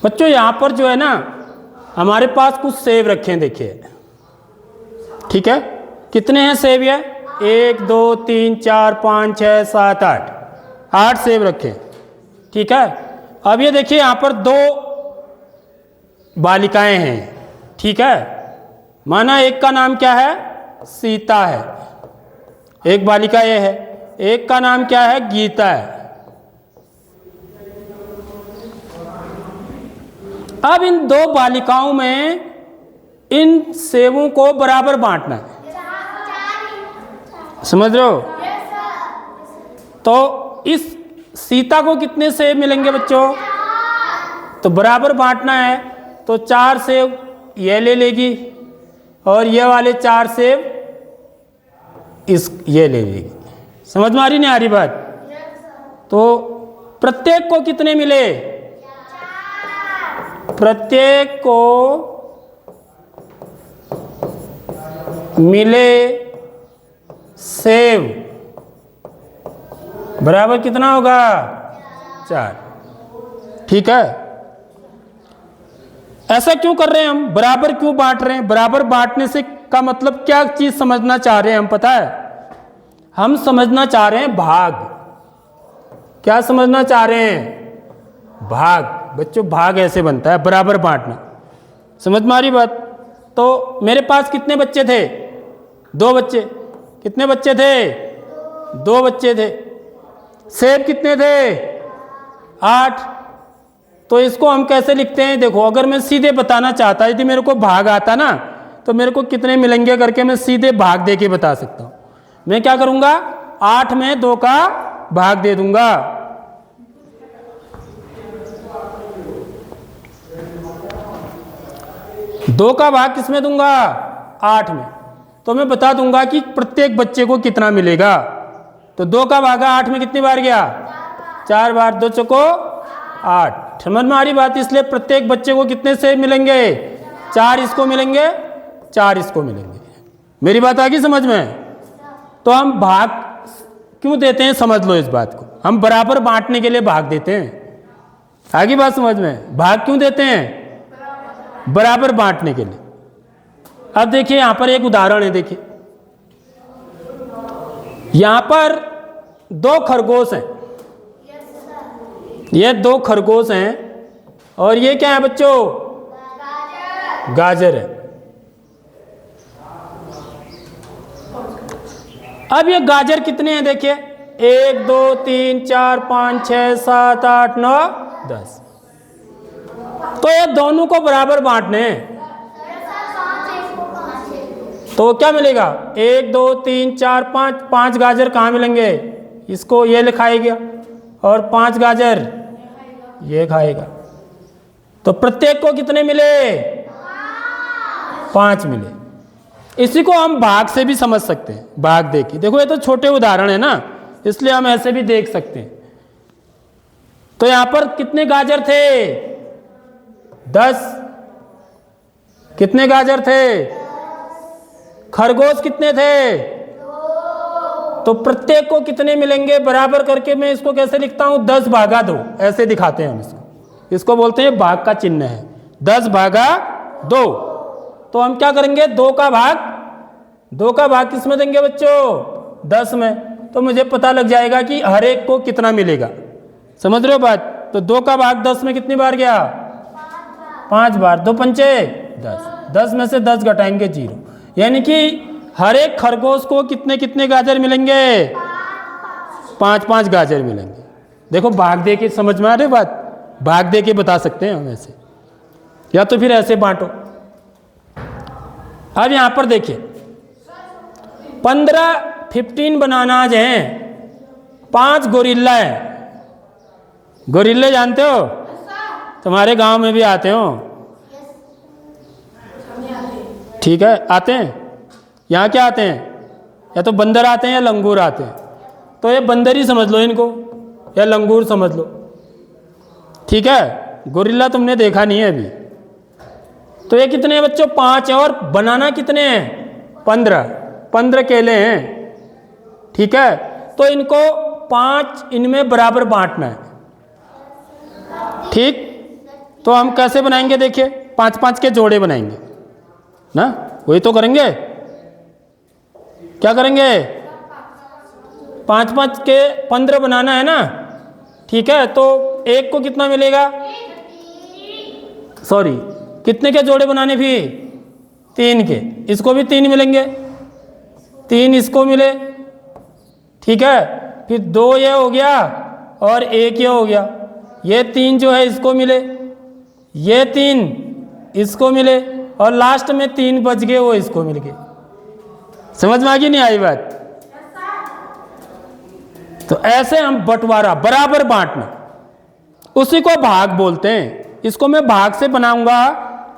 बच्चों यहाँ पर जो है ना हमारे पास कुछ सेब रखे हैं, देखिए। ठीक है, कितने हैं सेब? ये 1 2 3 4 5 6 7 8 सेब रखे हैं। ठीक है, अब ये देखिए यहाँ पर 2 बालिकाएं हैं। ठीक है, माना एक का नाम क्या है? सीता है, एक बालिका ये है। एक का नाम क्या है? गीता है। अब इन 2 बालिकाओं में इन सेबों को बराबर बांटना है। समझ रहे हो? तो इस सीता को कितने सेब मिलेंगे बच्चों? तो बराबर बांटना है, तो 4 सेब ये ले लेगी और ये वाले 4 सेब ये ले लेगी। समझ में आ रही नहीं आ रही बात? तो प्रत्येक को कितने मिले? प्रत्येक को मिले सेब बराबर कितना होगा? 4। ठीक है, ऐसा क्यों कर रहे हैं हम? बराबर क्यों बांट रहे हैं? बराबर बांटने से का मतलब क्या चीज समझना चाह रहे हैं हम? पता है, हम समझना चाह रहे हैं भाग। क्या समझना चाह रहे हैं? भाग। बच्चों भाग ऐसे बनता है, बराबर बांटना। समझ में आ रही बात? तो मेरे पास कितने बच्चे थे? 2 बच्चे। कितने बच्चे थे? 2 बच्चे थे। सेब कितने थे? 8। तो इसको हम कैसे लिखते हैं? देखो, अगर मैं सीधे बताना चाहता, यदि मेरे को भाग आता ना, तो मेरे को कितने मिलेंगे करके मैं सीधे भाग दे के बता सकता हूं। मैं क्या करूंगा? 8 में 2 का भाग दे दूंगा। दो का भाग किसमें दूंगा? 8 में। तो मैं बता दूंगा कि प्रत्येक बच्चे को कितना मिलेगा। तो 2 का भागा 8 में कितनी बार गया? 4 बार। 2 चौको 8। समझ में आ रही बात? इसलिए प्रत्येक बच्चे को कितने सेब मिलेंगे? 4 इसको मिलेंगे, 4 इसको मिलेंगे। मेरी बात आ गई समझ में? तो हम भाग क्यों देते हैं समझ लो इस बात को। हम बराबर बांटने के लिए भाग देते हैं। आगे बात समझ में? भाग क्यों देते हैं? बराबर बांटने के लिए। अब देखिए यहां पर एक उदाहरण है। देखिए यहां पर 2 खरगोश हैं। ये 2 खरगोश हैं और ये क्या है बच्चों? गाजर है। अब ये गाजर कितने हैं? देखिए 1 2 3 4 5 6 7 8 9 10। तो ये दोनों को बराबर बांटने हैं। तो क्या मिलेगा? 1 2 3 4 5। 5 गाजर कहाँ मिलेंगे? इसको ये लिखाएगा और 5 गाजर ये खाएगा। तो प्रत्येक को कितने मिले? 5 मिले। इसी को हम भाग से भी समझ सकते हैं। भाग देखिए, देखो ये तो छोटे उदाहरण है ना, इसलिए हम ऐसे भी देख सकते हैं। तो यहां पर कितने गाजर थे? 10। कितने गाजर थे? खरगोश कितने थे? तो प्रत्येक को कितने मिलेंगे बराबर करके मैं इसको कैसे लिखता हूं? 10 भागा 2। ऐसे दिखाते हैं हम इसको। इसको बोलते हैं भाग का चिन्ह है। 10 भागा 2। तो हम क्या करेंगे? 2 का भाग किस में देंगे बच्चों? 10 में। तो मुझे पता लग जाएगा कि हर एक को कितना मिलेगा। समझ रहे हो बात? तो 2 का भाग 10 में कितनी बार गया? 5 बार। 2 पंचे 10। 10 में से 10 घटाएंगे 0। यानी कि हर एक खरगोश को कितने कितने गाजर मिलेंगे? 5-5 गाजर मिलेंगे। देखो भाग दे के समझ में आ रही बात? भाग दे के बता सकते हैं हम ऐसे, या तो फिर ऐसे बांटो। अब यहां पर देखिए 15 बनानाज हैं। 5 गोरिल्ला है। गोरिल्ले जानते हो? तुम्हारे गांव में भी आते हो? ठीक है, आते हैं। यहाँ क्या आते हैं? या तो बंदर आते हैं या लंगूर आते हैं। तो ये बंदर ही समझ लो इनको, या लंगूर समझ लो। ठीक है, गोरिल्ला तुमने देखा नहीं है अभी। तो ये कितने हैं बच्चों? 5 है। और बनाना कितने हैं? 15 केले हैं। ठीक है, तो इनको 5 इनमें बराबर बांटना है। ठीक, तो हम कैसे बनाएंगे देखिए, 5-5 के जोड़े बनाएंगे ना, वही तो करेंगे। क्या करेंगे, 5-5 के 15 बनाना है ना, ठीक है। तो एक को कितना मिलेगा, सॉरी कितने के जोड़े बनाने भी, 3 के, इसको भी 3 मिलेंगे, 3 इसको मिले, ठीक है। फिर 2 ये हो गया और 1 ये हो गया, ये 3 जो है इसको मिले, ये 3 इसको मिले, और लास्ट में 3 बच गए, वो इसको मिल गए। समझ में आ गई नहीं आई बात। तो ऐसे हम बंटवारा, बराबर बांटना, उसी को भाग बोलते हैं। इसको मैं भाग से बनाऊंगा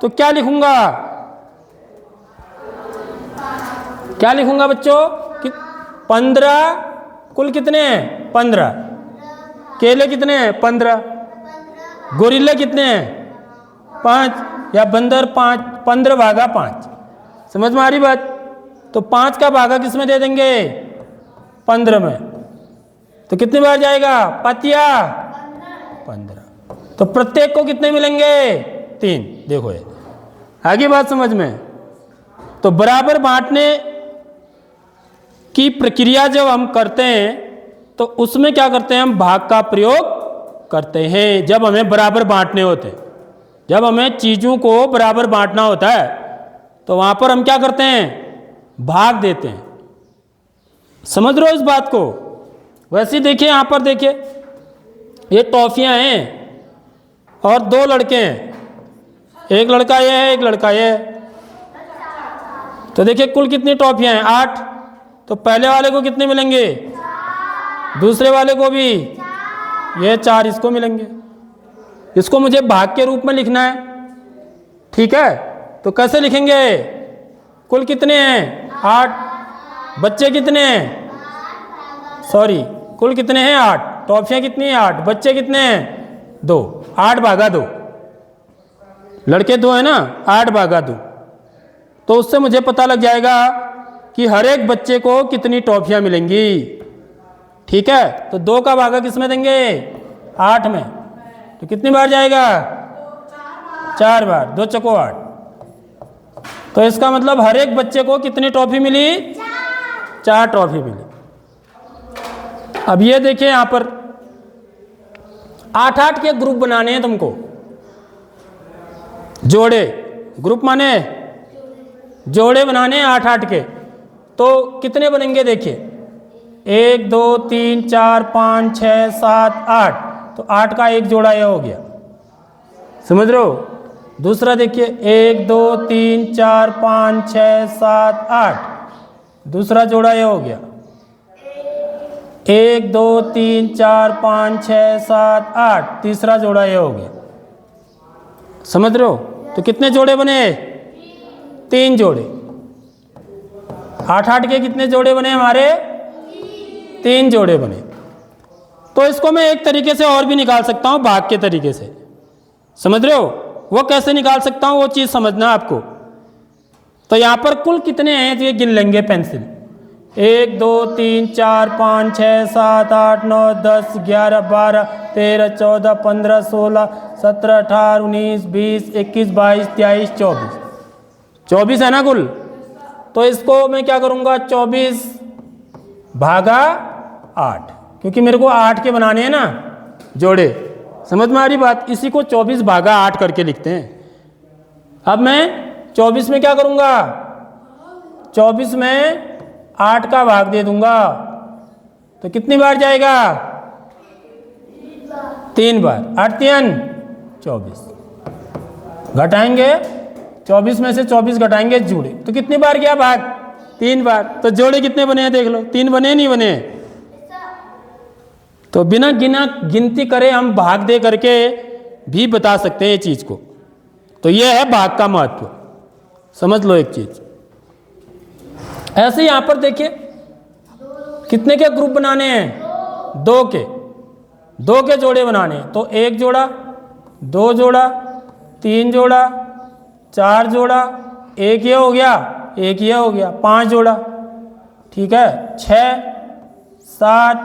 तो क्या लिखूंगा, क्या लिखूंगा बच्चों कि 15, कुल कितने हैं 15, केले कितने हैं 15, गोरिल्ले कितने हैं 5, या बंदर 5, 15 भागा 5। समझ में आ रही बात। तो 5 का भागा किस में दे देंगे, 15 में, तो कितनी बार जाएगा, पातिया 15। तो प्रत्येक को कितने मिलेंगे, 3। देखो ये आगे बात समझ में। तो बराबर बांटने की प्रक्रिया जब हम करते हैं तो उसमें क्या करते हैं, हम भाग का प्रयोग करते हैं जब हमें बराबर बांटने होते हैं। जब हमें चीज़ों को बराबर बांटना होता है तो वहाँ पर हम क्या करते हैं, भाग देते हैं। समझ रहे हो इस बात को। वैसे देखिए यहाँ पर देखिए, ये टॉफियाँ हैं और 2 लड़के हैं, एक लड़का ये है, एक लड़का ये है। तो देखिए कुल कितनी टॉफियाँ हैं, 8। तो पहले वाले को कितने मिलेंगे, दूसरे वाले को भी ये 4 इसको मिलेंगे। इसको मुझे भाग के रूप में लिखना है, ठीक है। तो कैसे लिखेंगे, कुल कितने हैं 8, बच्चे कितने हैं, सॉरी कुल कितने हैं 8, टॉफियाँ कितनी हैं 8, बच्चे कितने हैं 2, 8 भागा 2, लड़के 2 है ना, 8 भागा 2। तो उससे मुझे पता लग जाएगा कि हर एक बच्चे को कितनी टॉफियाँ मिलेंगी, ठीक है। तो 2 का भागा किस में देंगे, 8 में, तो कितनी बार जाएगा, 4 बार, 2 चको 8। तो इसका मतलब हर एक बच्चे को कितनी ट्रॉफी मिली, 4 ट्रॉफी मिली। अब ये देखिए यहाँ पर 8-8 के ग्रुप बनाने हैं तुमको, जोड़े, ग्रुप माने जोड़े बनाने हैं 8-8 के। तो कितने बनेंगे देखिए, 1 2 3 4 5 6 7 8। तो 8 का एक जोड़ा यह हो गया, समझ रहे हो। दूसरा देखिए 1 2 3 4 5 6 7 8, दूसरा जोड़ा यह हो गया। 1 2 3 4 5 6 7 8, तीसरा जोड़ा यह हो गया, समझ रहे हो। तो कितने जोड़े बने, 3 जोड़े। 8-8 के कितने जोड़े बने हमारे, 3 जोड़े बने। तो इसको मैं एक तरीके से और भी निकाल सकता हूँ, भाग के तरीके से, समझ रहे हो। वो कैसे निकाल सकता हूँ, वो चीज़ समझना आपको। तो यहाँ पर कुल कितने हैं, तो ये गिन लेंगे पेंसिल, 1 2 3 4 5 6 7 8 9 10 11 12 13 14 15 16 17 18 19 20 21 22 23 24, 24 है ना कुल। तो इसको मैं क्या करूँगा, 24 भागा 8, क्योंकि मेरे को 8 के बनाने हैं ना जोड़े, समझ में आ रही बात। इसी को 24 भागा 8 करके लिखते हैं। अब मैं 24 में क्या करूँगा, 24 में 8 का भाग दे दूंगा, तो कितनी बार जाएगा, 3 बार। 8 3 24, घटाएंगे 24 में से 24 घटाएंगे जोड़े, तो कितनी बार गया भाग, 3 बार। तो जोड़े कितने बने हैं देख लो, 3 बने नहीं बने। तो बिना गिनती करे हम भाग दे करके भी बता सकते हैं ये चीज़ को। तो ये है भाग का महत्व, समझ लो एक चीज़। ऐसे यहाँ पर देखिए कितने के ग्रुप बनाने हैं, 2 के, 2 के जोड़े बनाने हैं। तो 1 जोड़ा, 2 जोड़ा, 3 जोड़ा, 4 जोड़ा, 1 ये हो गया, 1 ये हो गया, 5 जोड़ा, ठीक है, 6 7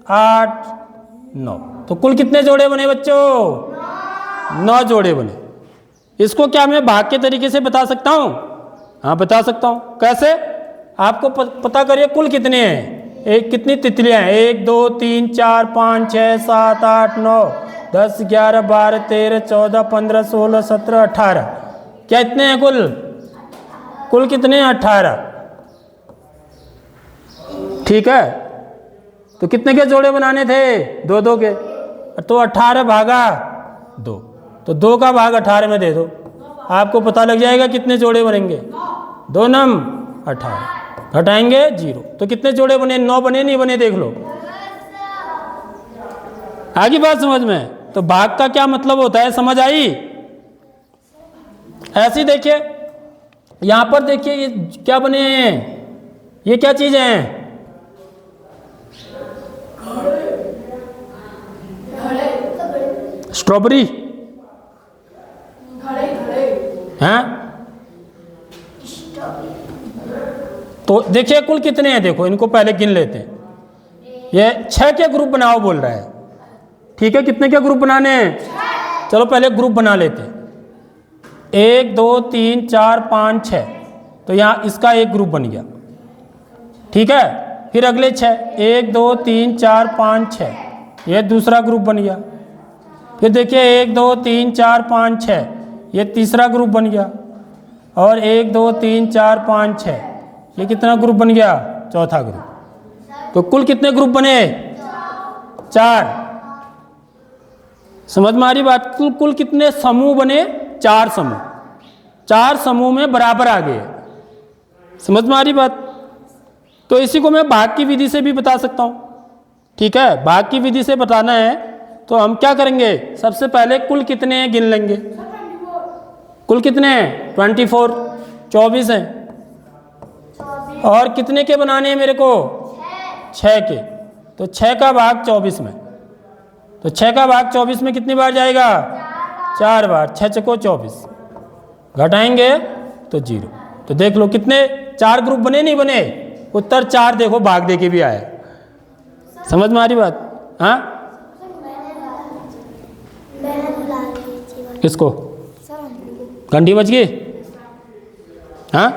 8 9। तो कुल कितने जोड़े बने बच्चों, 9 जोड़े बने। इसको क्या मैं भाग के तरीके से बता सकता हूँ? हाँ बता सकता हूँ। कैसे? आपको पता करिए कुल कितने हैं, कितनी तितलियाँ हैं, 1 2 3 4 5 6 7 8 9 10 11 12 13 14 15 16 17 18। क्या इतने हैं कुल? कुल कितने हैं? 18। ठीक है, तो कितने के जोड़े बनाने थे? 2 2 के। तो 18 भागा 2, तो 2 का भाग 18 में दे दो, आपको पता लग जाएगा कितने जोड़े बनेंगे। 2 नम 18, घटाएंगे 0, तो कितने जोड़े बने? 9 बने, नहीं बने? देख लो। आगे बात समझ में? तो भाग का क्या मतलब होता है, समझ आई? ऐसे देखिए, यहां पर देखिए ये क्या बने हैं, ये क्या चीजें हैं? स्ट्रॉबेरी हैं? तो देखिए कुल कितने हैं, देखो इनको पहले गिन लेते हैं। ये 6 के ग्रुप बनाओ बोल रहा है। ठीक है, कितने के ग्रुप बनाने हैं? चलो पहले ग्रुप बना लेते हैं। 1 2 3 4 5 6, तो यहाँ इसका एक ग्रुप बन गया। ठीक है, फिर अगले 6, 1 2 3 4 5 6, ये दूसरा ग्रुप बन गया। फिर देखिए 1 2 3 4 5 6, ये तीसरा ग्रुप बन गया। और 1 2 3 4 5 6, ये कितना ग्रुप बन गया? चौथा ग्रुप। तो कुल कितने ग्रुप बने? 4। समझ में आ रही बात? कुल कितने समूह बने? 4 समूह। 4 समूह में बराबर आ गए। समझ में आ रही बात? तो इसी को मैं भाग की विधि से भी बता सकता हूं। ठीक है, भाग की विधि से बताना है तो हम क्या करेंगे, सबसे पहले कुल कितने हैं गिन लेंगे। कुल कितने हैं? 24, 24 हैं। और कितने के बनाने हैं मेरे को? 6 के। तो 6 का भाग 24 में, तो 6 का भाग 24 में कितनी बार जाएगा? 4 बार। 6 चको 24, घटाएंगे तो 0। तो देख लो कितने 4 ग्रुप बने, नहीं बने? उत्तर 4 देखो, भाग दे के भी आया। समझ में आ रही बात? हाँ, किसको? घंटी बज गई? हाँ